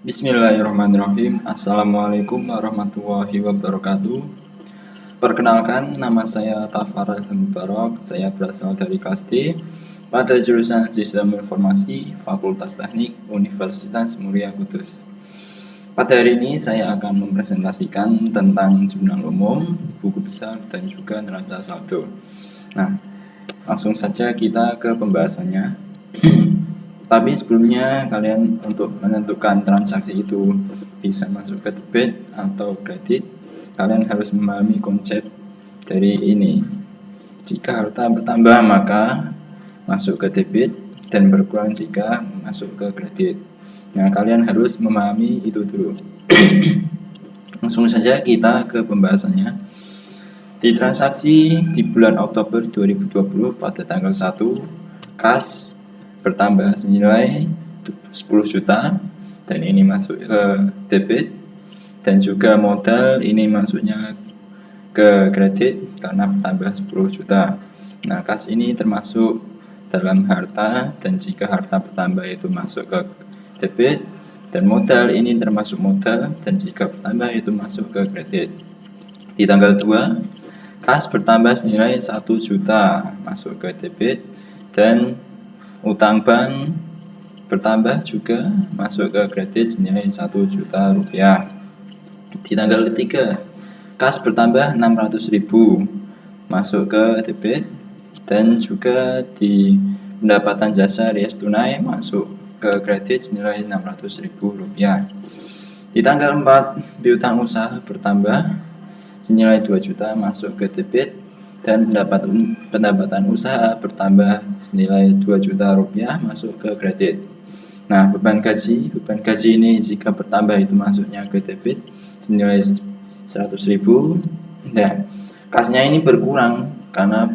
Bismillahirrahmanirrahim. Assalamualaikum warahmatullahi wabarakatuh. Perkenalkan, nama saya Tafara Mubarak. Saya berasal dari kelas D pada jurusan Sistem Informasi Fakultas Teknik Universitas Muria Kudus. Pada hari ini saya akan mempresentasikan tentang jurnal umum, buku besar, dan juga neraca saldo. Nah, langsung saja kita ke pembahasannya. Tapi sebelumnya kalian untuk menentukan transaksi itu bisa masuk ke debit atau kredit, kalian harus memahami konsep dari ini. Jika harta bertambah maka masuk ke debit dan berkurang jika masuk ke kredit. Nah, kalian harus memahami itu dulu. Langsung saja kita ke pembahasannya. Di transaksi di bulan Oktober 2020 pada tanggal 1, kas bertambah senilai 10 juta dan ini masuk ke debit, dan juga modal ini masuknya ke kredit karena bertambah 10 juta. Nah, kas ini termasuk dalam harta, dan jika harta bertambah itu masuk ke debit, dan modal ini termasuk modal, dan jika bertambah itu masuk ke kredit. Di tanggal 2, kas bertambah senilai 1 juta masuk ke debit, dan utang bank bertambah juga masuk ke kredit senilai 1 juta rupiah. Di tanggal ketiga, kas bertambah 600.000 masuk ke debit, dan juga di pendapatan jasa alias tunai masuk ke kredit senilai 600.000 rupiah. Di tanggal 4, piutang usaha bertambah senilai 2 juta masuk ke debit, dan pendapatan usaha bertambah senilai 2 juta rupiah masuk ke kredit. Nah, beban gaji ini jika bertambah itu masuknya ke debit senilai 100.000, dan kasnya ini berkurang karena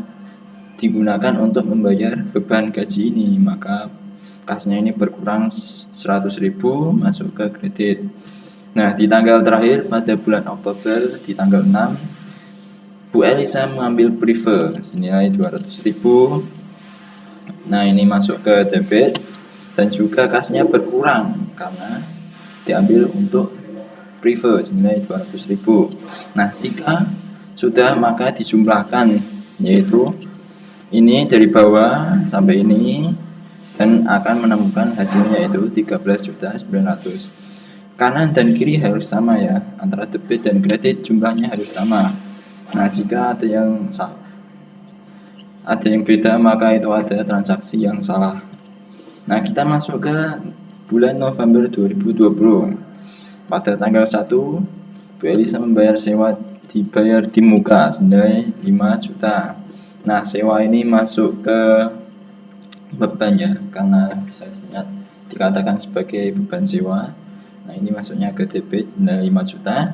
digunakan untuk membayar beban gaji ini, maka kasnya ini berkurang 100.000 masuk ke kredit. Nah, di tanggal terakhir pada bulan Oktober di tanggal 6, Bu Elisa mengambil prive senilai 200.000. Nah, ini masuk ke debit, dan juga kasnya berkurang karena diambil untuk prive senilai 200.000. Nah, jika sudah maka dijumlahkan, yaitu ini dari bawah sampai ini, dan akan menemukan hasilnya yaitu 13.900. Kanan dan kiri harus sama ya, antara debit dan kredit jumlahnya harus sama. Nah, jika ada yang beda maka itu ada transaksi yang salah. Nah, kita masuk ke bulan November 2020. Pada tanggal 1, Bu Elisa membayar sewa dibayar di muka senilai 5 juta. Nah, sewa ini masuk ke beban ya, karena bisa dikatakan sebagai beban sewa. Nah, ini masuknya ke debit senilai 5 juta.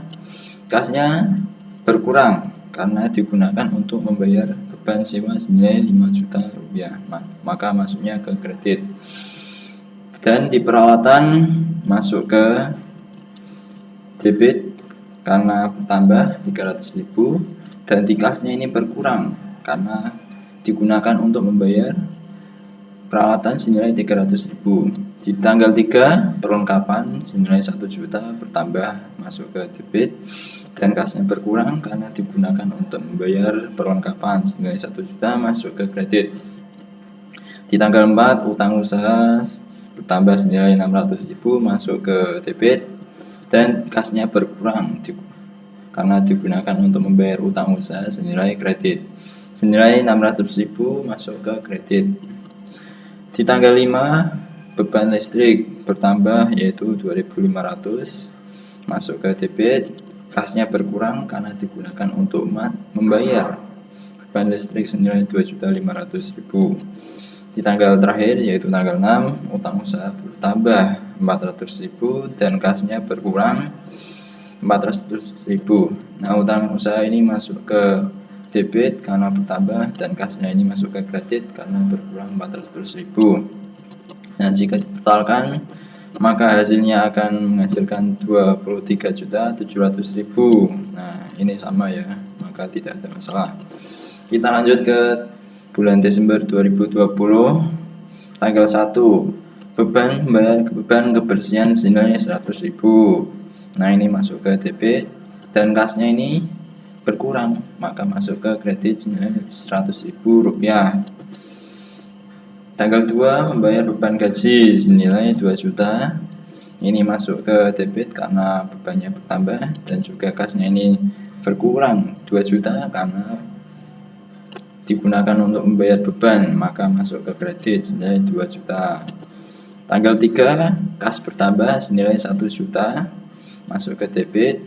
Kasnya berkurang karena digunakan untuk membayar beban sewa senilai 5 juta rupiah, maka masuknya ke kredit. Dan di perawatan masuk ke debit karena bertambah 300.000, dan di kasnya ini berkurang karena digunakan untuk membayar perawatan senilai 300.000. Di tanggal 3, perlengkapan senilai 1 juta bertambah masuk ke debit, dan kasnya berkurang karena digunakan untuk membayar perlengkapan senilai 1 juta masuk ke kredit. Di tanggal 4, utang usaha bertambah senilai 600.000 masuk ke debit, dan kasnya berkurang karena digunakan untuk membayar utang usaha senilai kredit. Senilai 600.000 masuk ke kredit. Di tanggal 5, beban listrik bertambah yaitu 2.500 masuk ke debit. Kasnya berkurang karena digunakan untuk membayar beban listrik senilai 2.500.000. Di tanggal terakhir yaitu tanggal 6, utang usaha bertambah 400.000 dan kasnya berkurang 400.000. Nah, utang usaha ini masuk ke debit karena bertambah, dan kasnya ini masuk ke kredit karena berkurang 400.000. Nah, jika ditotalkan maka hasilnya akan menghasilkan 23.700.000. Nah, ini sama ya, maka tidak ada masalah. Kita lanjut ke bulan Desember 2020 tanggal 1, beban kebersihan senilai 100.000. Nah, ini masuk ke debit dan kasnya ini berkurang, maka masuk ke kredit senilai 100.000 rupiah. Tanggal 2 membayar beban gaji senilai 2 juta. Ini masuk ke debit karena bebannya bertambah dan juga kasnya ini berkurang 2 juta karena digunakan untuk membayar beban, maka masuk ke kredit senilai 2 juta. Tanggal 3 kas bertambah senilai 1 juta, masuk ke debit.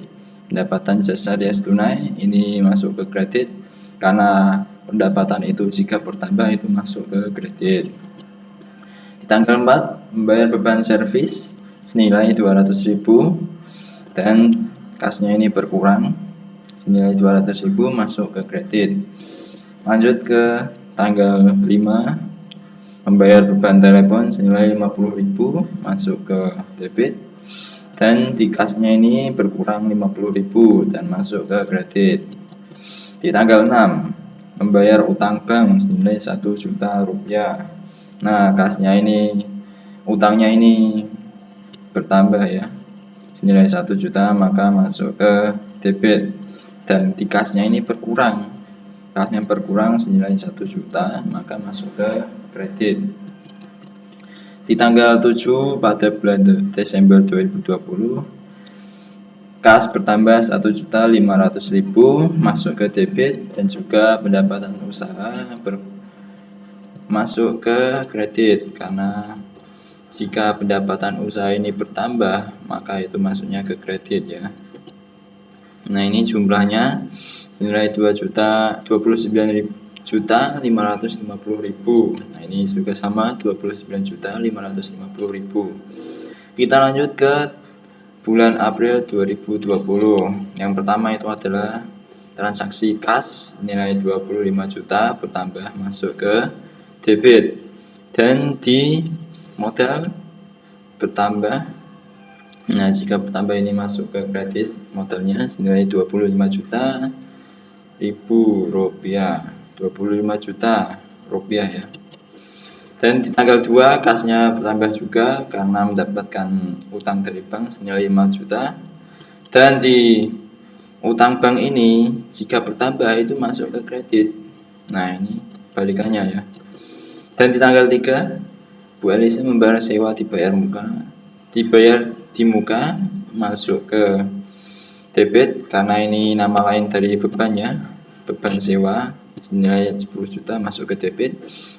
Pendapatan jasa rias tunai ini masuk ke kredit karena pendapatan itu jika bertambah itu masuk ke kredit. Di tanggal 4 membayar beban servis senilai 200.000 dan kasnya ini berkurang senilai 200.000, masuk ke kredit. Lanjut ke tanggal 5 membayar beban telepon senilai 50.000, masuk ke debit dan di kasnya ini berkurang 50.000 dan masuk ke kredit. Di tanggal 6 membayar utang bank senilai 1 juta rupiah. Nah, kasnya ini utangnya ini bertambah ya senilai 1 juta, maka masuk ke debit dan di kasnya ini berkurang, kasnya berkurang senilai 1 juta, maka masuk ke kredit. Di tanggal 7 pada bulan Desember 2020 kas bertambah 1.500.000, masuk ke debit dan juga pendapatan usaha masuk ke kredit karena jika pendapatan usaha ini bertambah maka itu masuknya ke kredit ya. Nah, ini jumlahnya senilai 2.029.550.000. Nah, ini juga sama 29.550.000. Kita lanjut ke bulan April 2020. Yang pertama itu adalah transaksi kas nilai 25 juta bertambah masuk ke debit dan di modal bertambah. Nah, jika bertambah ini masuk ke kredit, modalnya senilai 25 juta rupiah, 25 juta rupiah ya. Dan di tanggal 2 kasnya bertambah juga karena mendapatkan utang dari bank senilai 5 juta. Dan di utang bank ini jika bertambah itu masuk ke kredit. Nah, ini balikannya ya. Dan di tanggal 3 Bu Elisa membayar sewa dibayar di muka, masuk ke debit karena ini nama lain dari bebannya, beban sewa senilai 10 juta masuk ke debit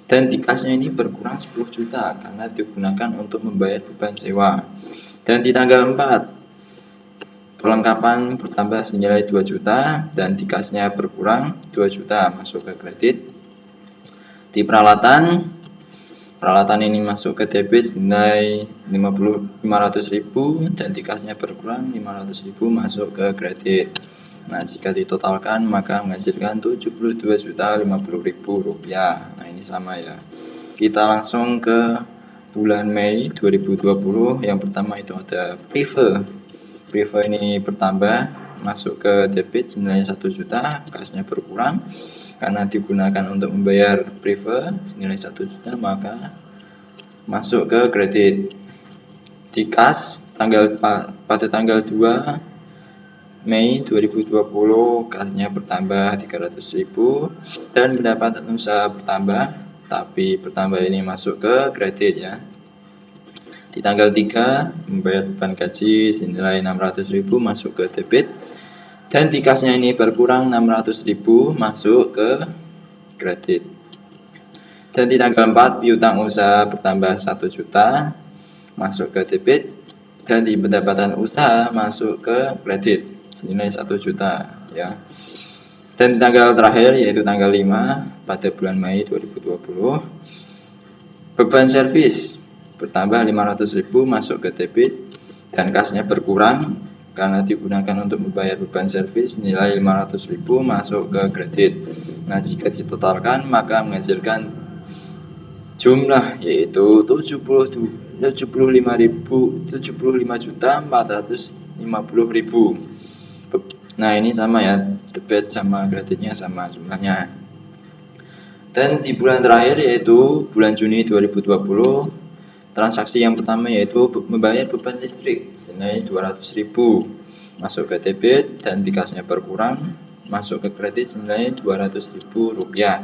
dan di kasnya ini berkurang 10 juta karena digunakan untuk membayar beban sewa. Dan di tanggal 4 perlengkapan bertambah senilai 2 juta dan di kasnya berkurang 2 juta masuk ke kredit. Di peralatan ini masuk ke debit senilai 500.000 dan di kasnya berkurang 500.000 masuk ke kredit. Nah, jika ditotalkan maka menghasilkan 72.050.000 rupiah. Nah, ini sama ya. Kita langsung ke bulan Mei 2020. Yang pertama itu ada Prive ini bertambah masuk ke debit senilai 1 juta, kasnya berkurang karena digunakan untuk membayar Prive senilai 1 juta, maka masuk ke kredit. Di kas pada tanggal 2 Mei 2020 kasnya bertambah 300.000 dan pendapatan usaha bertambah, tapi bertambah ini masuk ke kredit ya. Di tanggal 3 membayar beban gaji senilai 600.000 masuk ke debit dan di kasnya ini berkurang 600.000 masuk ke kredit. Dan di tanggal 4 piutang usaha bertambah 1 juta masuk ke debit dan di pendapatan usaha masuk ke kredit senilai 1 juta ya. Dan di tanggal terakhir yaitu tanggal 5 pada bulan Mei 2020 beban servis bertambah 500.000 masuk ke debit dan kasnya berkurang karena digunakan untuk membayar beban servis nilai 500.000 masuk ke kredit. Nah, jika ditotalkan maka menghasilkan jumlah yaitu 75.450.000. Nah, ini sama ya, debit sama kreditnya sama jumlahnya. Dan di bulan terakhir yaitu bulan Juni 2020 Transaksi yang pertama yaitu membayar beban listrik senilai 200.000 masuk ke debit dan di kasnya berkurang masuk ke kredit senilai 200.000 rupiah.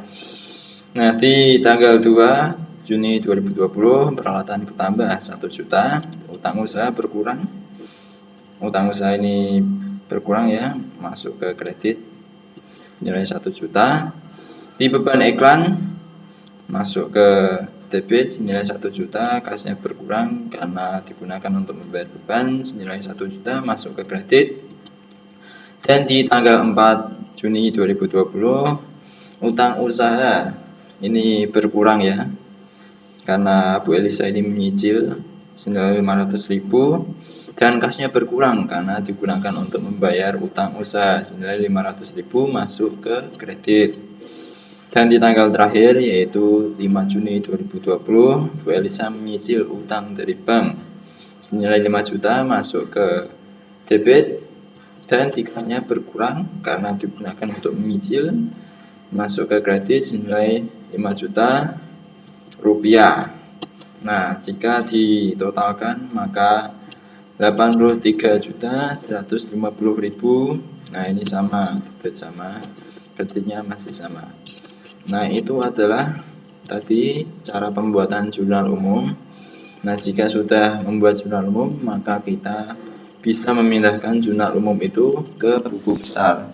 Nah, di tanggal 2 Juni 2020 peralatan bertambah 1 juta, utang usaha berkurang. Utang usaha ini berkurang ya, masuk ke kredit senilai 1 juta. Di beban iklan masuk ke debit senilai 1 juta, kasnya berkurang karena digunakan untuk membayar beban senilai 1 juta masuk ke kredit. Dan di tanggal 4 Juni 2020 utang usaha ini berkurang ya, karena Bu Elisa ini menyicil senilai 500.000 dan kasnya berkurang karena digunakan untuk membayar utang usaha senilai 500.000 masuk ke kredit. Dan di tanggal terakhir yaitu 5 Juni 2020 Bu Elisa menyicil utang dari bank senilai 5 juta masuk ke debit dan di kasnya berkurang karena digunakan untuk menyicil masuk ke kredit senilai 5 juta rupiah. Nah, jika ditotalkan maka 83.150.000. Nah, ini sama, debit sama, kreditnya masih sama. Nah, itu adalah tadi cara pembuatan jurnal umum. Nah, jika sudah membuat jurnal umum maka kita bisa memindahkan jurnal umum itu ke buku besar.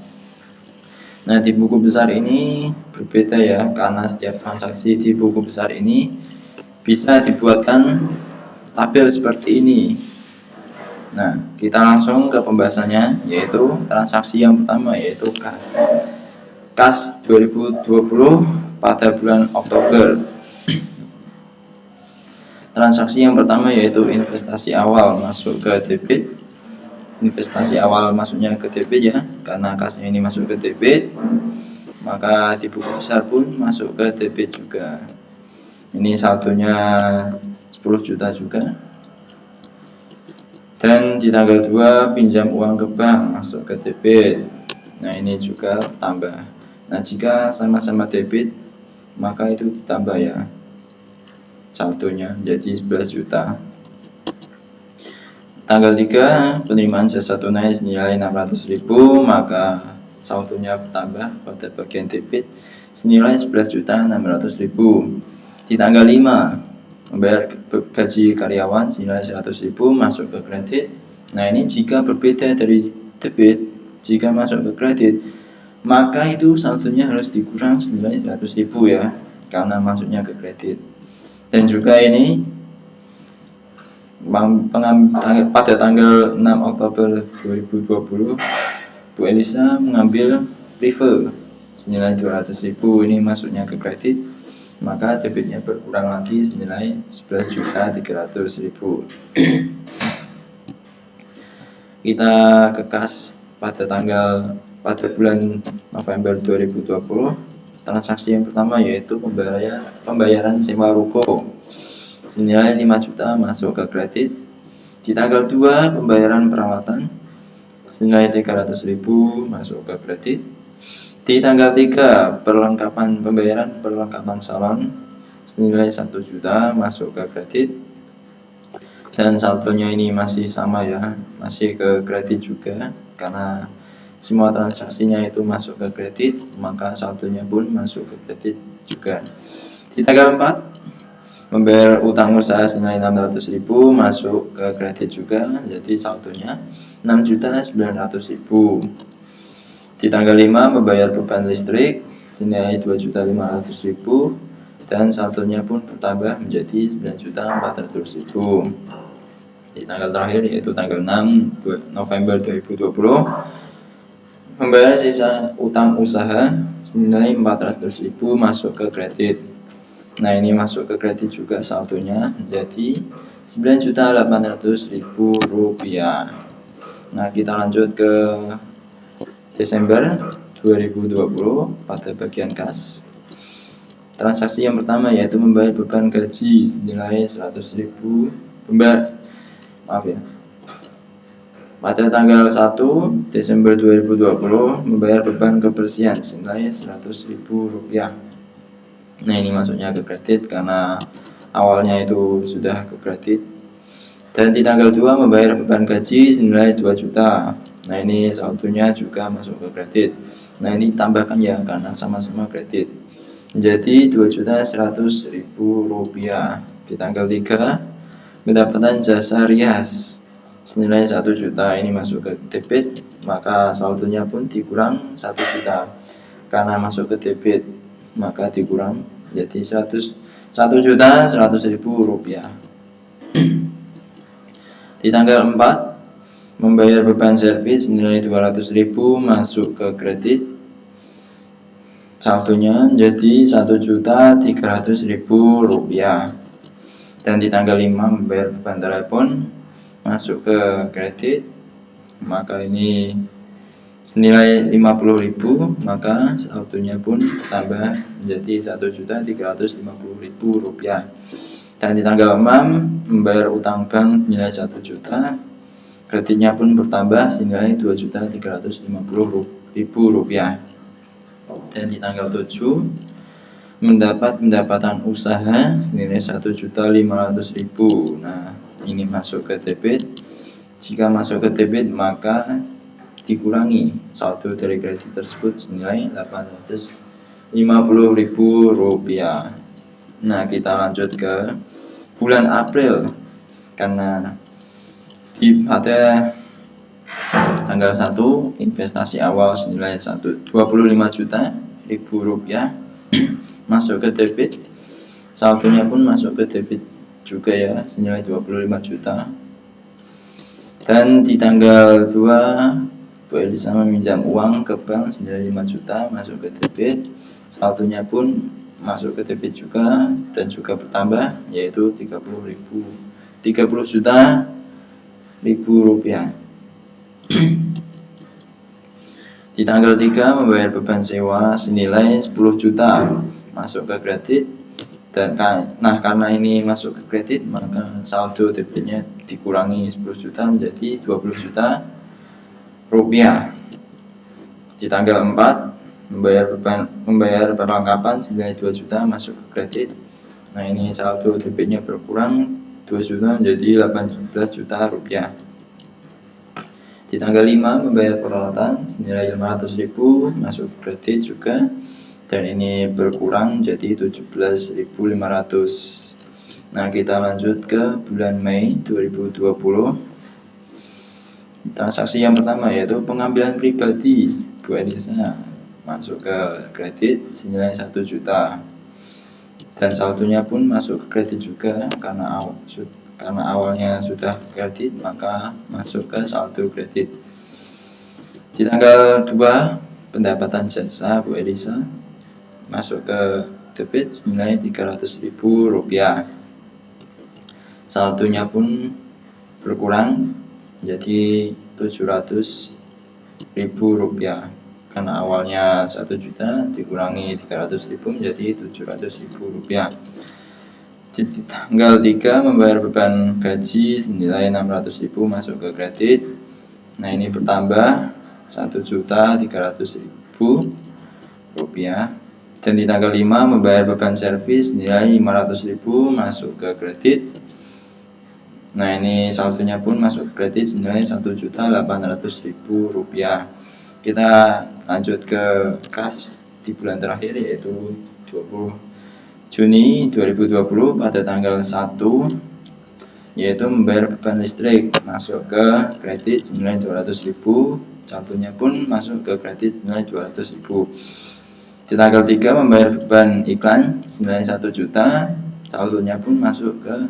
Nah, di buku besar ini berbeda ya, karena setiap transaksi di buku besar ini bisa dibuatkan tabel seperti ini. Nah, kita langsung ke pembahasannya, yaitu transaksi yang pertama yaitu kas. Kas 2020 pada bulan Oktober. Transaksi yang pertama yaitu investasi awal masuk ke debit. Investasi awal masuknya ke debit ya, karena kasnya ini masuk ke debit, maka di buku besar pun masuk ke debit juga. Ini saldonya 10 juta juga. Dan di tanggal 2 pinjam uang ke bank masuk ke debit. Nah, ini juga tambah. Nah, jika sama-sama debit maka itu ditambah ya saldonya jadi 11 juta. Tanggal 3 penerimaan jasa tunai senilai 600.000, maka saldonya bertambah pada bagian debit senilai 11.600.000. Di tanggal 5 membayar gaji karyawan senilai 100.000 masuk ke kredit. Nah, ini jika berbeda dari debit, jika masuk ke kredit maka itu saldonya harus dikurang senilai 100.000 ya, karena masuknya ke kredit. Dan juga ini pada tanggal 6 Oktober 2020 Bu Elisa mengambil prive senilai 200.000, ini masuknya ke kredit, maka debitnya berkurang lagi senilai 11.300.000. Kita ke kas pada bulan November 2020. Transaksi yang pertama yaitu pembayaran sewa ruko senilai 5 juta masuk ke kredit. Di tanggal 2 pembayaran peralatan senilai 300.000 masuk ke kredit. Di tanggal 3 perlengkapan salon senilai 1 juta masuk ke kredit. Dan saldonya ini masih sama ya, masih ke kredit juga, karena semua transaksinya itu masuk ke kredit, maka saldonya pun masuk ke kredit juga. Di tanggal 4 membayar utang usaha senilai 600.000 masuk ke kredit juga, jadi saldonya 6.900.000. Di tanggal 5 membayar beban listrik senilai 2.500.000 dan saldonya pun bertambah menjadi 9.400.000. Di tanggal terakhir yaitu tanggal 6 November 2020 membayar sisa utang usaha senilai 400.000 masuk ke kredit. Nah, ini masuk ke kredit juga, saldonya menjadi 9.800.000 rupiah. Nah, kita lanjut ke Desember 2020 pada bagian kas. Transaksi yang pertama yaitu membayar beban gaji senilai 100.000. Pada tanggal 1 Desember 2020 membayar beban kebersihan senilai 100.000 rupiah. Nah, ini masuknya ke kredit karena awalnya itu sudah ke kredit. Dan di tanggal 2 membayar beban gaji senilai 2 juta. Nah, ini saldonya juga masuk ke kredit. Nah, ini tambahkan ya karena sama-sama kredit. Jadi 2.100.000 rupiah. Di tanggal 3 pendapatan jasa rias senilai 1 juta, ini masuk ke debit, maka saldonya pun dikurang 1 juta. Karena masuk ke debit maka dikurang jadi 1.100.000 rupiah. Di tanggal 4 membayar beban servis nilai 200.000 masuk ke kredit. Saldonya jadi 1.300.000 rupiah. Dan di tanggal 5 membayar beban telepon masuk ke kredit, maka ini senilai 50.000, maka saldonya pun tambah menjadi 1.350.000 rupiah. Dan di tanggal 6 membayar utang bank senilai 1 juta, kreditnya pun bertambah senilai 2.350.000 rupiah. Dan di tanggal 7 mendapat pendapatan usaha senilai 1.500.000. Nah, ini masuk ke debit. Jika masuk ke debit maka dikurangi saldo dari kredit tersebut senilai 850.000 rupiah. Nah, kita lanjut ke bulan April, karena pada tanggal 1 investasi awal senilai 25 juta rupiah masuk ke debit. Saldonya pun masuk ke debit juga ya, senilai 25 juta. Dan di tanggal 2 Bu Elisa meminjam uang ke bank senilai 5 juta masuk ke debit. Saldonya pun masuk ke debit juga dan juga bertambah, yaitu 30 juta rupiah. Di tanggal 3 membayar beban sewa senilai 10 juta masuk ke kredit. Dan karena ini masuk ke kredit maka saldo debitnya dikurangi 10 juta menjadi 20 juta rupiah. Di tanggal 4 membayar perlengkapan senilai 2 juta masuk ke kredit. Nah, ini saldo debitnya berkurang 2 juta menjadi 18 juta rupiah. Di tanggal 5 membayar peralatan senilai 500.000 masuk ke kredit juga, dan ini berkurang jadi 17.500. Nah, kita lanjut ke bulan Mei 2020. Transaksi yang pertama yaitu pengambilan pribadi Bu Elisa masuk ke kredit senilai 1 juta, dan saldonya pun masuk ke kredit juga karena awalnya sudah kredit maka masuk ke saldo kredit. Di tanggal 2 pendapatan jasa Bu Elisa masuk ke debit senilai 300.000 rupiah. Saldonya pun berkurang menjadi 700.000 rupiah. Karena awalnya 1 juta dikurangi 300.000 menjadi 700.000 rupiah. Di tanggal 3 membayar beban gaji senilai 600.000 masuk ke kredit. Nah, ini bertambah 1.300.000 rupiah. Dan di tanggal 5 membayar beban servis nilai 500.000 masuk ke kredit. Nah, ini saldonya pun masuk ke kredit senilai 1.800.000 rupiah. Kita lanjut ke kas di bulan terakhir yaitu 20 Juni 2020 pada tanggal 1, yaitu membayar beban listrik masuk ke kredit senilai 200.000. Saldonya pun masuk ke kredit senilai 200.000. Di tanggal 3 membayar beban iklan senilai 1 juta, saldonya pun masuk ke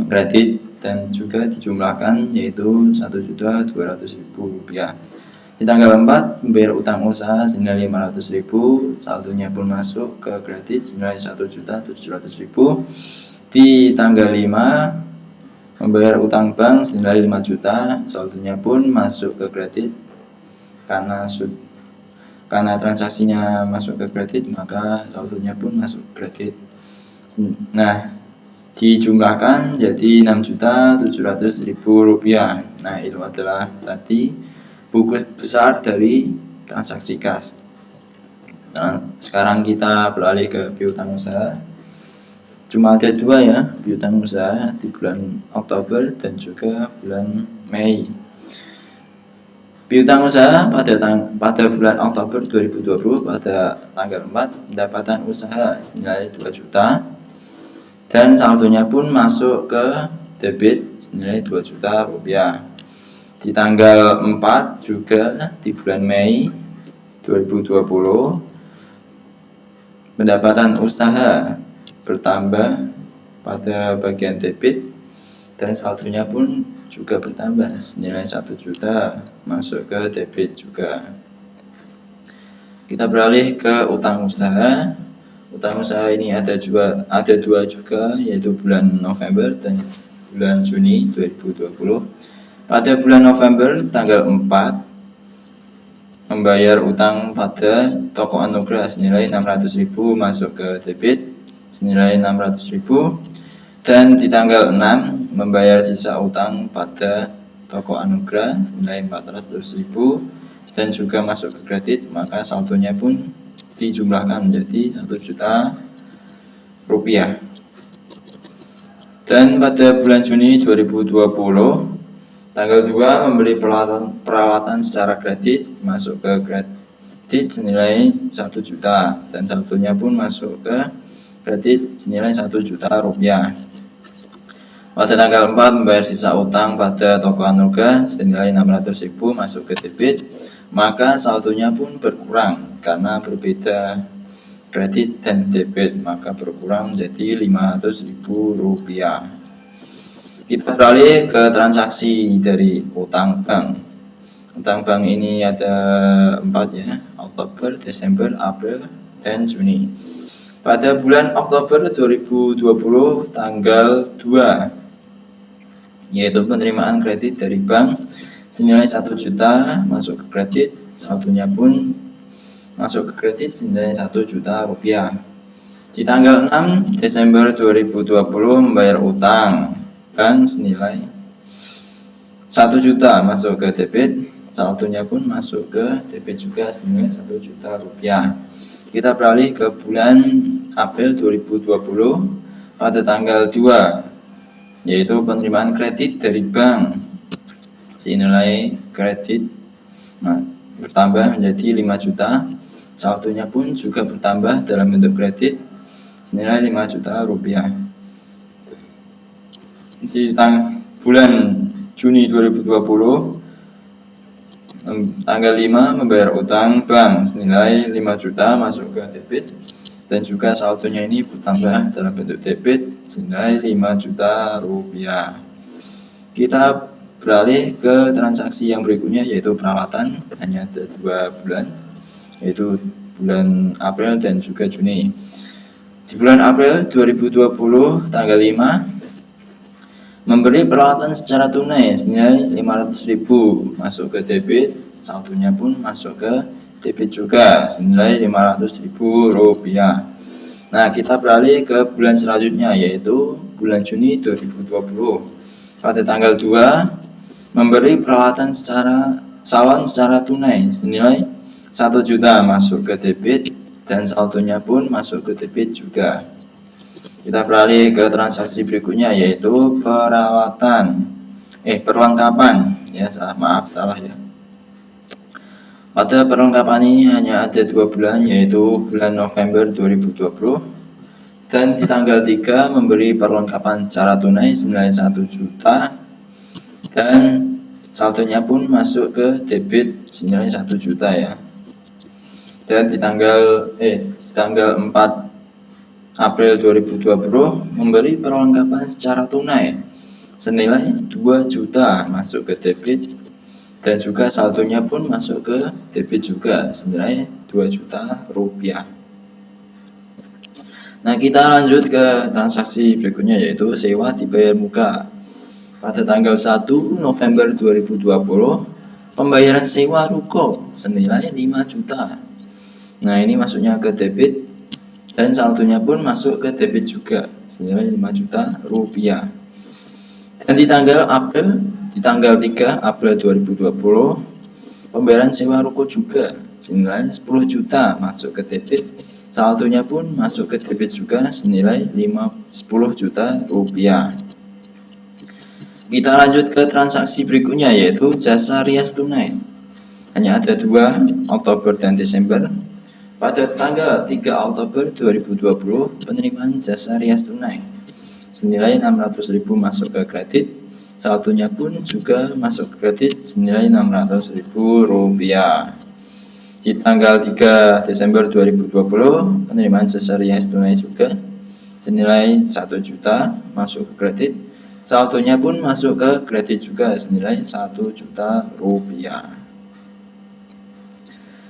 kredit dan juga dijumlahkan yaitu 1.200.000 rupiah. Di tanggal 4 membayar utang usaha senilai 500.000, saldonya pun masuk ke kredit senilai 1.700.000. Di tanggal 5 membayar utang bank senilai 5 juta, saldonya pun masuk ke kredit. Karena transaksinya masuk ke kredit maka saldonya pun masuk ke kredit. Nah, dijumlahkan jadi 6.700.000 rupiah. Nah, itu adalah tadi buku besar dari transaksi kas. Nah, sekarang kita beralih ke piutang usaha. Cuma ada dua ya, piutang usaha di bulan Oktober dan juga bulan Mei. Piutang usaha pada bulan Oktober 2020 pada tanggal 4 pendapatan usaha senilai 2 juta dan saldonya pun masuk ke debit senilai 2 juta rupiah. Di tanggal 4 juga di bulan Mei 2020 pendapatan usaha bertambah pada bagian debit dan saldonya pun juga bertambah senilai 1 juta masuk ke debit juga. Kita beralih ke utang usaha. Utang usaha ini ada dua juga, yaitu bulan November dan bulan Juni 2020. Pada bulan November tanggal 4 membayar utang pada toko Anugrah senilai 600.000 masuk ke debit senilai 600.000, dan di tanggal 6 membayar sisa utang pada toko Anugrah senilai 400.000 dan juga masuk ke kredit, maka saldonya pun dijumlahkan menjadi 1 juta rupiah. Dan pada bulan Juni 2020 tanggal 2 membeli peralatan secara kredit masuk ke kredit senilai 1 juta dan saldonya pun masuk ke kredit senilai 1 juta rupiah. Pada tanggal 4 membayar sisa utang pada toko Anugrah senilai 600.000 masuk ke debit, maka saldonya pun berkurang karena berbeda kredit dan debit, maka berkurang menjadi 500.000 rupiah. Kita beralih ke transaksi dari utang bank. Utang bank ini ada 4 ya, Oktober, Desember, April, dan Juni. Pada bulan Oktober 2020 tanggal 2 yaitu penerimaan kredit dari bank senilai 1 juta masuk ke kredit, saldonya pun masuk ke kredit senilai 1 juta rupiah. Di tanggal 6 Desember 2020 membayar utang bank senilai 1 juta masuk ke debit, saldonya pun masuk ke debit juga senilai 1 juta rupiah. Kita beralih ke bulan April 2020 pada tanggal 2 yaitu penerimaan kredit dari bank senilai kredit bertambah menjadi 5 juta, saldonya pun juga bertambah dalam bentuk kredit senilai 5 juta rupiah. Di bulan Juni 2020 tanggal 5 membayar utang bank senilai 5 juta masuk ke debit dan juga saldonya ini bertambah dalam bentuk debit senilai 5 juta rupiah. Kita beralih ke transaksi yang berikutnya yaitu peralatan, hanya ada 2 bulan yaitu bulan April dan juga Juni. Di bulan April 2020 tanggal 5 memberi peralatan secara tunai senilai 500.000 masuk ke debit, saldonya pun masuk ke debit juga senilai 500.000 rupiah. Nah, kita beralih ke bulan selanjutnya yaitu bulan Juni 2020. Pada tanggal 2 memberi peralatan salon secara tunai senilai 1 juta masuk ke debit dan saldonya pun masuk ke debit juga. Kita beralih ke transaksi berikutnya yaitu perlengkapan ya, salah ya. Pada perlengkapan ini hanya ada 2 bulan yaitu bulan November 2020 dan di tanggal 3 memberi perlengkapan secara tunai senilai 1 juta dan saldonya pun masuk ke debit senilai 1 juta ya. Dan di tanggal 4 April 2020 memberi perlengkapan secara tunai senilai 2 juta masuk ke debit dan juga saldonya pun masuk ke debit juga senilai 2 juta rupiah. Nah, kita lanjut ke transaksi berikutnya yaitu sewa dibayar muka. Pada tanggal 1 November 2020 pembayaran sewa ruko senilai 5 juta. Nah, ini masuknya ke debit dan saldonya pun masuk ke debit juga senilai 5 juta rupiah. Dan di tanggal 3 April 2020 pembayaran sewa ruko juga senilai 10 juta masuk ke debit, saldonya pun masuk ke debit juga senilai 10 juta rupiah. Kita lanjut ke transaksi berikutnya, yaitu jasa rias tunai. Hanya ada 2, Oktober dan Desember. Pada tanggal 3 Oktober 2020, penerimaan jasa rias tunai senilai 600.000 masuk ke kredit. Saldonya pun juga masuk ke kredit senilai 600.000 rupiah. Di tanggal 3 Desember 2020, penerimaan jasa rias tunai juga senilai 1 juta masuk ke kredit. Saldonya pun masuk ke kredit juga senilai 1 juta rupiah.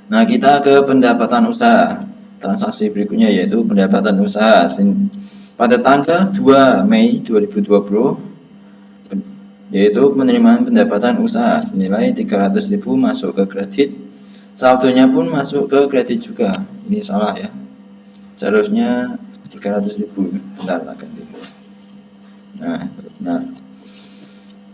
Nah, kita ke pendapatan usaha. Transaksi berikutnya yaitu pendapatan usaha. Pada tanggal 2 Mei 2020, yaitu penerimaan pendapatan usaha senilai 300.000 masuk ke kredit. Saldonya pun masuk ke kredit juga. Ini salah ya. Seharusnya 300.000. Bentar lah ganti. Nah.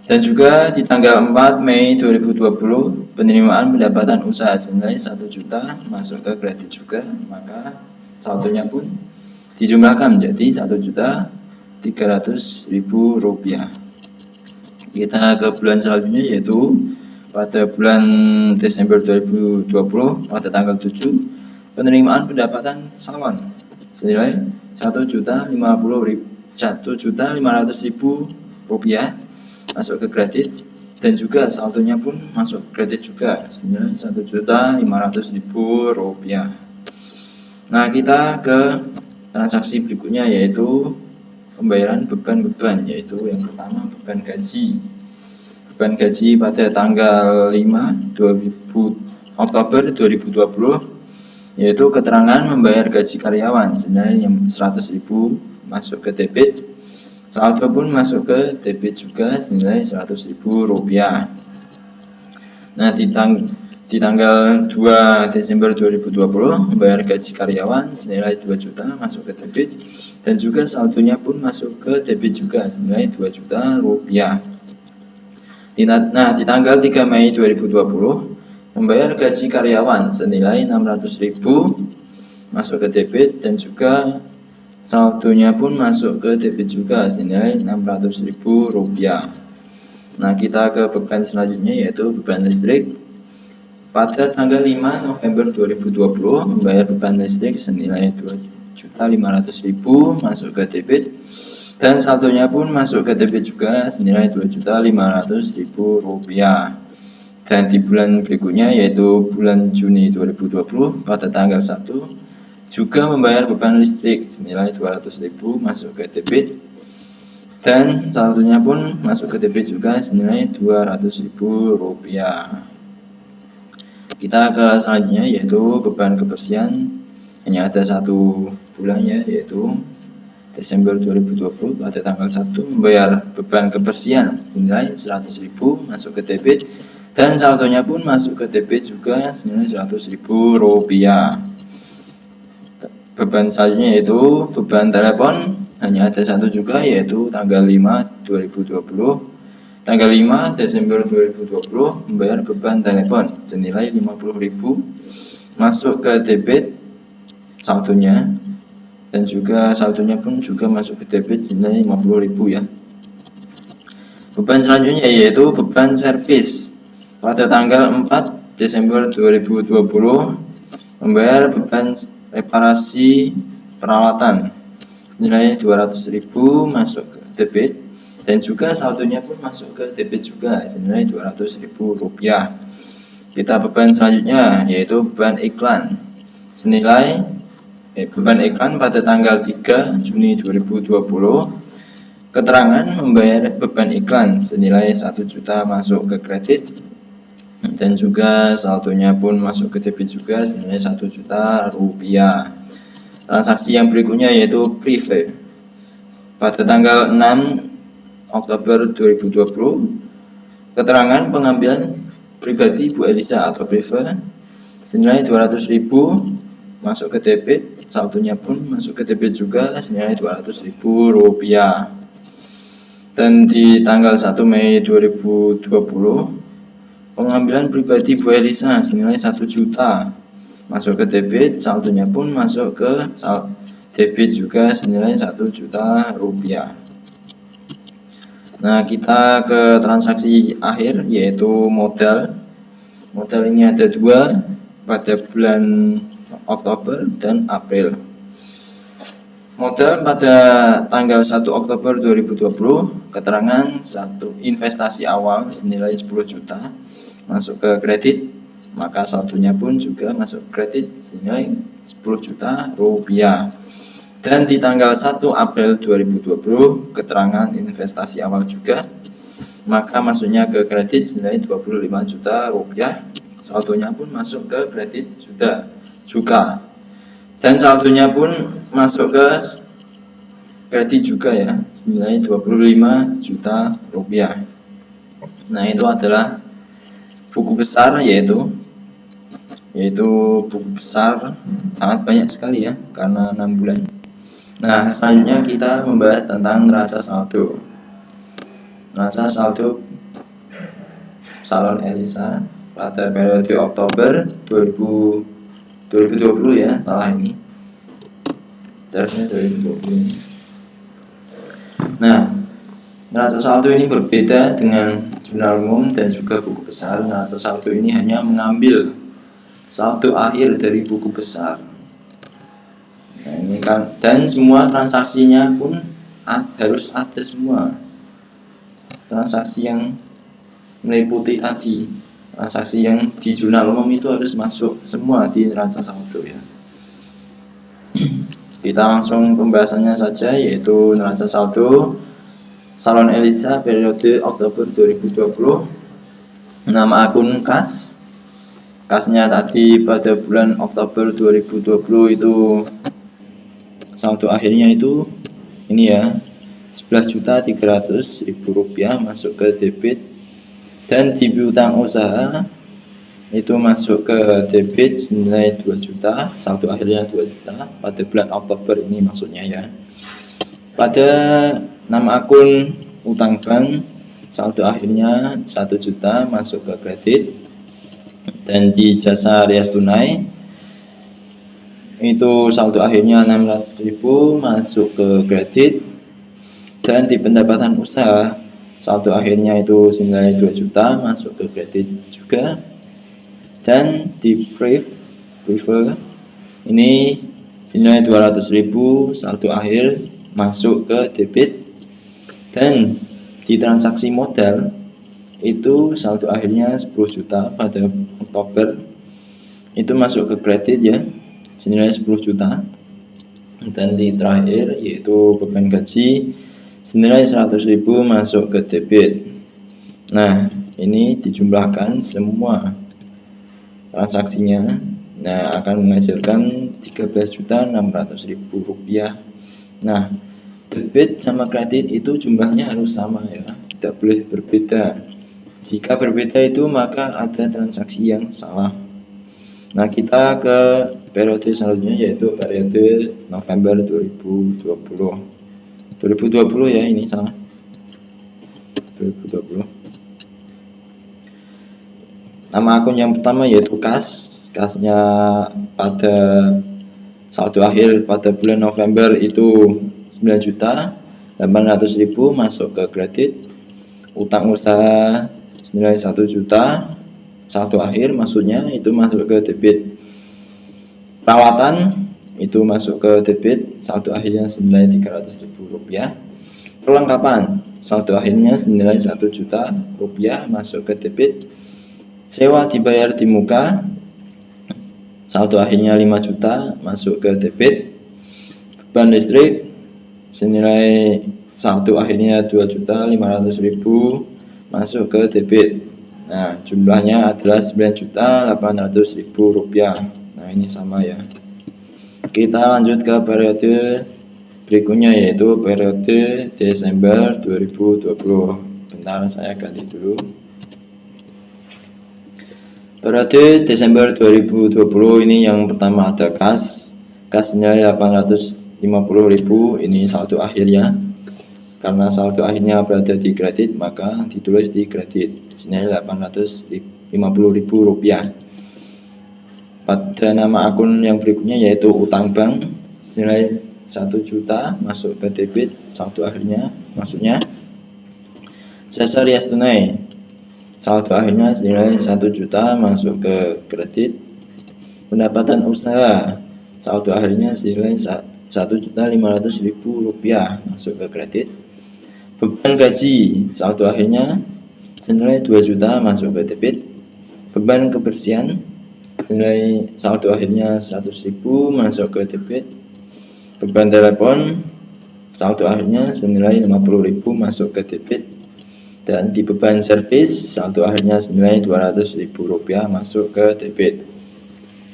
Dan juga di tanggal 4 Mei 2020, penerimaan pendapatan usaha senilai 1 juta masuk ke kredit juga, maka saldonya pun dijumlahkan menjadi 1.300.000 rupiah. Kita ke bulan selanjutnya, yaitu pada bulan Desember 2020 pada tanggal 7, penerimaan pendapatan salon senilai 1.500.000 rupiah masuk ke kredit, dan juga saldonya pun masuk ke kredit juga senilai 1.500.000 rupiah. Nah, kita ke transaksi berikutnya, yaitu pembayaran beban-beban, yaitu yang pertama beban gaji. Beban gaji pada tanggal 5 Oktober 2020, yaitu keterangan membayar gaji karyawan senilai 100.000 masuk ke debit. Saldo pun masuk ke debit juga senilai 100.000 rupiah. Nah, di tanggal 2 Desember 2020, membayar gaji karyawan senilai 2 juta masuk ke debit, dan juga saldonya pun masuk ke debit juga senilai 2 juta rupiah. Nah, di tanggal 3 Mei 2020, membayar gaji karyawan senilai 600.000 masuk ke debit, dan juga saldonya pun masuk ke debit juga senilai 600.000 rupiah. Nah, kita ke beban selanjutnya, yaitu beban listrik. Pada tanggal 5 November 2020, membayar beban listrik senilai 2.500.000 masuk ke debit, dan saldonya pun masuk ke debit juga senilai 2.500.000 rupiah. Dan di bulan berikutnya, yaitu bulan Juni 2020 pada tanggal 1, juga membayar beban listrik senilai 200.000 masuk ke debit, dan saldonya pun masuk ke debit juga senilai 200.000 rupiah. Kita ke selanjutnya, yaitu beban kebersihan. Hanya ada 1 bulan ya, yaitu Desember 2020 pada tanggal 1, membayar beban kebersihan senilai 100.000 masuk ke debit, dan saldonya pun masuk ke debit juga senilai 100.000 rupiah. Beban selanjutnya yaitu beban telepon. Hanya ada 1 juga, yaitu tanggal 5 Desember 2020 membayar beban telepon senilai 50.000 masuk ke debit saldonya, dan juga saldonya pun juga masuk ke debit senilai 50.000 ya. Beban selanjutnya yaitu beban servis. Pada tanggal 4 Desember 2020 membayar beban reparasi peralatan nilai 200.000 masuk ke debit, dan juga saldonya pun masuk ke debit juga senilai 200.000 rupiah. Kita beban selanjutnya yaitu beban iklan. Senilai beban iklan pada tanggal 3 Juni 2020, keterangan membayar beban iklan senilai 1 juta masuk ke kredit, dan juga saldonya pun masuk ke debit juga senilai 1 juta rupiah. Transaksi yang berikutnya yaitu prive. Pada tanggal 6 Oktober 2020, keterangan pengambilan pribadi Bu Elisa atau prive senilai 200.000 masuk ke debit, saldonya pun masuk ke debit juga senilai 200.000 rupiah. Dan di tanggal 1 Mei 2020, pengambilan pribadi Bu Elisa senilai 1 juta masuk ke debit, saldonya pun masuk ke debit juga senilai 1 juta rupiah. Nah, kita ke transaksi akhir yaitu modal. Modal ini ada dua pada bulan Oktober dan April. Modal pada tanggal 1 Oktober 2020, keterangan satu investasi awal senilai 10 juta masuk ke kredit, maka saldonya pun juga masuk kredit senilai 10 juta rupiah. Dan di tanggal 1 April 2020, keterangan investasi awal juga, maka masuknya ke kredit senilai 25 juta rupiah, saldonya pun masuk ke kredit juga. Dan saldonya pun masuk ke kredit juga ya, senilai 25 juta rupiah. Nah, itu adalah buku besar yaitu buku besar, sangat banyak sekali ya, karena 6 bulan. Nah, selanjutnya kita membahas tentang neraca saldo. Neraca saldo Salon Elisa pada periode Oktober 2020 ya, salah ini. Seharusnya 2020. Nah, neraca saldo ini berbeda dengan jurnal umum dan juga buku besar. Neraca saldo ini hanya mengambil saldo akhir dari buku besar. Nah, ini kan, dan semua transaksinya pun harus ada semua. Transaksi yang meliputi tadi, transaksi yang di jurnal umum itu harus masuk semua di neraca saldo ya. Kita langsung pembahasannya saja, yaitu neraca saldo Salon Elisa periode Oktober 2020. Nama akun kasnya tadi pada bulan Oktober 2020 itu saldo akhirnya itu ini ya, 11.300.000 rupiah masuk ke debit, dan di piutang usaha itu masuk ke debit senilai 2 juta, saldo akhirnya 2 juta pada bulan Oktober ini maksudnya ya. Pada nama akun utang bank, saldo akhirnya 1 juta masuk ke kredit, dan di jasa rias tunai itu saldo akhirnya 600.000 masuk ke kredit, dan di pendapatan usaha saldo akhirnya itu senilai 2 juta masuk ke kredit juga, dan di prefer ini senilai 200.000 saldo akhir masuk ke debit, dan di transaksi modal itu saldo akhirnya 10 juta pada Oktober itu masuk ke kredit ya, senilai 10 juta, dan di terakhir yaitu beban gaji senilai 100.000 masuk ke debit. Nah, ini dijumlahkan semua transaksinya, nah akan menghasilkan 13.600.000 rupiah. Nah, debit sama kredit itu jumlahnya harus sama ya, tidak boleh berbeda. Jika berbeda itu maka ada transaksi yang salah. Nah, kita ke periode selanjutnya yaitu periode November 2020 ya, ini salah, 2020. Nama akun yang pertama yaitu kasnya pada saldo akhir pada bulan November itu 9.800.000 masuk ke kredit, utang usaha senilai 1 juta, saldo akhir maksudnya itu masuk ke debit. Perawatan itu masuk ke debit, saldo akhirnya senilai 300.000 rupiah. Perlengkapan saldo akhirnya senilai 1 juta rupiah masuk ke debit. Sewa dibayar di muka, saldo akhirnya 5 juta masuk ke debit. Beban listrik senilai saldo akhirnya 2.500.000 masuk ke debit. Nah, jumlahnya adalah 9.800.000 rupiah. Nah, ini sama ya. Kita lanjut ke periode berikutnya yaitu periode Desember 2020. Bentar, saya ganti dulu. Periode Desember 2020 ini yang pertama ada kasnya 850.000, ini saldo akhirnya. Karena saldo akhirnya berada di kredit maka ditulis di kredit senilai 850.000 rupiah. pada nama akun yang berikutnya yaitu utang bank senilai 1 juta masuk ke debit, saldo akhirnya maksudnya jasa rias tunai, saldo akhirnya senilai 1 juta masuk ke kredit. Pendapatan usaha, saldo akhirnya senilai 1.500.000 rupiah masuk ke kredit. Beban gaji, saldo akhirnya senilai 2 juta masuk ke debit. Beban kebersihan senilai saldo akhirnya 100.000 masuk ke debit. Beban telepon saldo akhirnya senilai 50.000 masuk ke debit. Dan di beban servis saldo akhirnya senilai 200.000 rupiah masuk ke debit.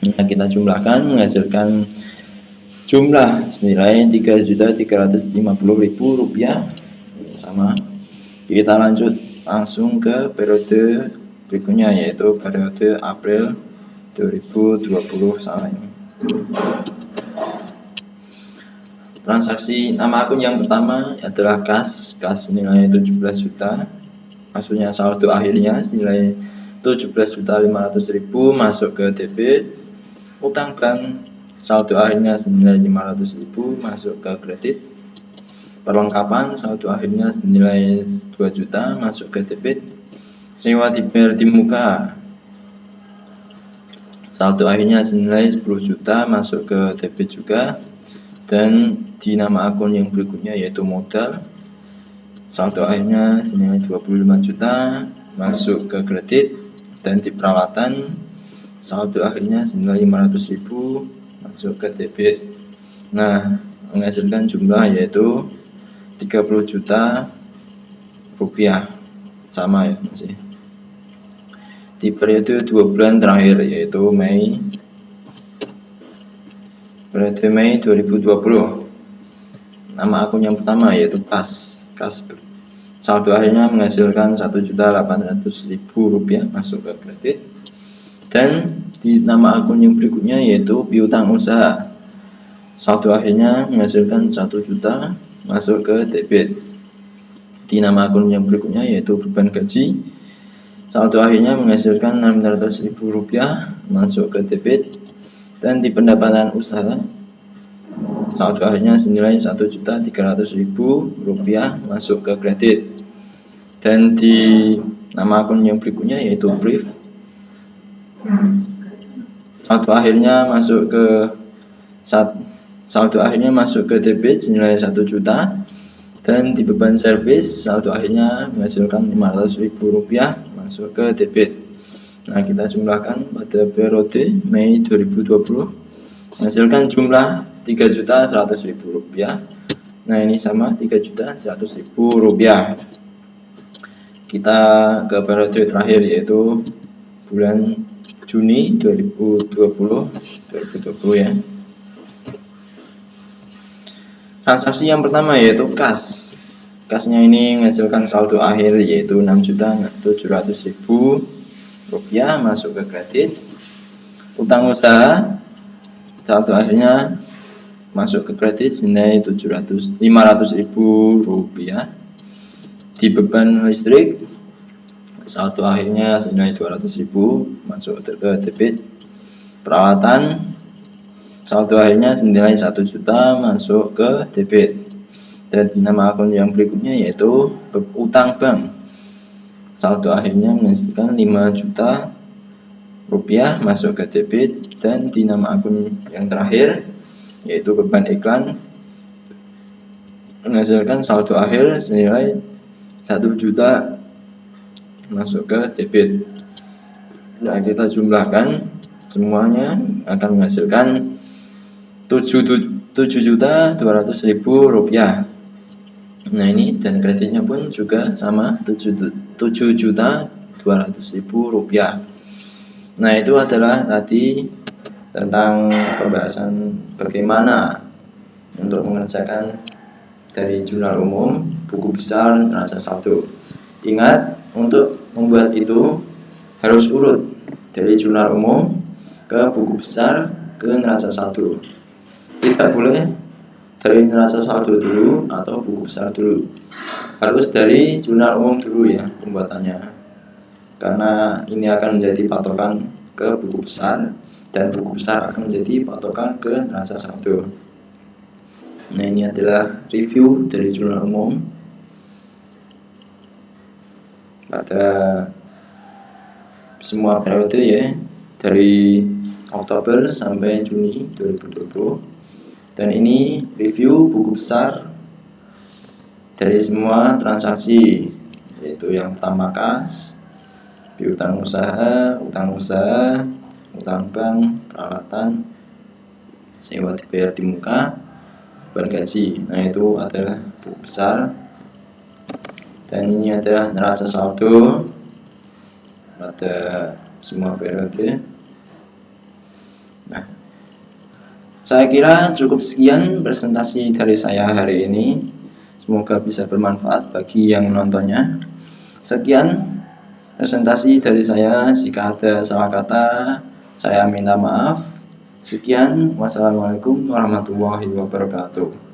Nah, kita jumlahkan menghasilkan jumlah senilai 3.350.000 rupiah. Sama. Kita lanjut langsung ke periode berikutnya yaitu periode April 2020 sama ini. Transaksi nama akun yang pertama adalah kas senilai 17 juta, maksudnya saldo akhirnya senilai 17.500.000 masuk ke debit. Utang bank saldo akhirnya senilai 500.000 masuk ke kredit. Perlengkapan saldo akhirnya senilai 2 juta masuk ke debit. Sewa dibayar di muka saldo akhirnya senilai 10 juta masuk ke debit juga. Dan di nama akun yang berikutnya yaitu modal, saldo akhirnya senilai 25 juta masuk ke kredit. Dan di peralatan saldo akhirnya senilai 500.000 masuk ke debit. Nah, menghasilkan jumlah yaitu 30 juta rupiah, sama ya masih. Di periode 2 bulan terakhir yaitu periode Mei 2020, nama akun yang pertama yaitu kas saldo akhirnya menghasilkan 1.800.000 rupiah masuk ke kredit. Dan di nama akun yang berikutnya yaitu piutang usaha, saldo akhirnya menghasilkan 1 juta masuk ke debit. Di nama akun yang berikutnya yaitu beban gaji, saldo akhirnya menghasilkan 600.000 rupiah masuk ke debit. Dan di pendapatan usaha, saldo akhirnya senilai 1.300.000 rupiah masuk ke kredit. Dan di nama akun yang berikutnya yaitu brief, saldo akhirnya masuk ke debit senilai 1 juta. Dan di beban servis saldo akhirnya menghasilkan 500.000 rupiah masuk ke debit. Nah, kita jumlahkan pada periode Mei 2020 menghasilkan jumlah 3.100.000 rupiah. Nah, ini sama 3.100.000 rupiah. Kita ke periode terakhir yaitu bulan Juni 2020 ya. Transaksi yang pertama yaitu kasnya ini menghasilkan saldo akhir yaitu 6.700.000 rupiah masuk ke kredit. Utang usaha saldo akhirnya masuk ke kredit senilai 500.000 rupiah. Di beban listrik saldo akhirnya senilai 200.000 masuk ke debit. Peralatan saldo akhirnya senilai 1 juta masuk ke debit. Dan di nama akun yang berikutnya yaitu utang bank, saldo akhirnya menghasilkan 5 juta rupiah masuk ke debit. Dan di nama akun yang terakhir yaitu beban iklan menghasilkan saldo akhir senilai 1 juta masuk ke debit. Nah, kita jumlahkan semuanya akan menghasilkan 7.200.000 rupiah. Nah, ini dan kreditnya pun juga sama 7.200.000 rupiah. Nah, itu adalah tadi tentang pembahasan bagaimana untuk mengerjakan dari jurnal umum, buku besar, neraca saldo. Ingat, untuk membuat itu harus urut dari jurnal umum ke buku besar ke neraca saldo. Tidak boleh dari neraca saldo dulu atau buku besar dulu. Harus dari jurnal umum dulu ya pembuatannya. Karena ini akan menjadi patokan ke buku besar. dan buku besar akan menjadi patokan ke neraca saldo. Nah, ini adalah review dari jurnal umum pada semua periode ya, dari Oktober sampai Juni 2020. Dan ini review buku besar dari semua transaksi, yaitu yang pertama kas, piutang usaha, utang bank, peralatan, sewa dibayar di muka, beban gaji. Nah, itu adalah buku besar. Dan ini adalah neraca saldo pada semua periode. Nah, saya kira cukup sekian presentasi dari saya hari ini. Semoga bisa bermanfaat bagi yang menontonnya. Sekian presentasi dari saya. Jika ada salah kata, saya minta maaf. Sekian, wassalamualaikum warahmatullahi wabarakatuh.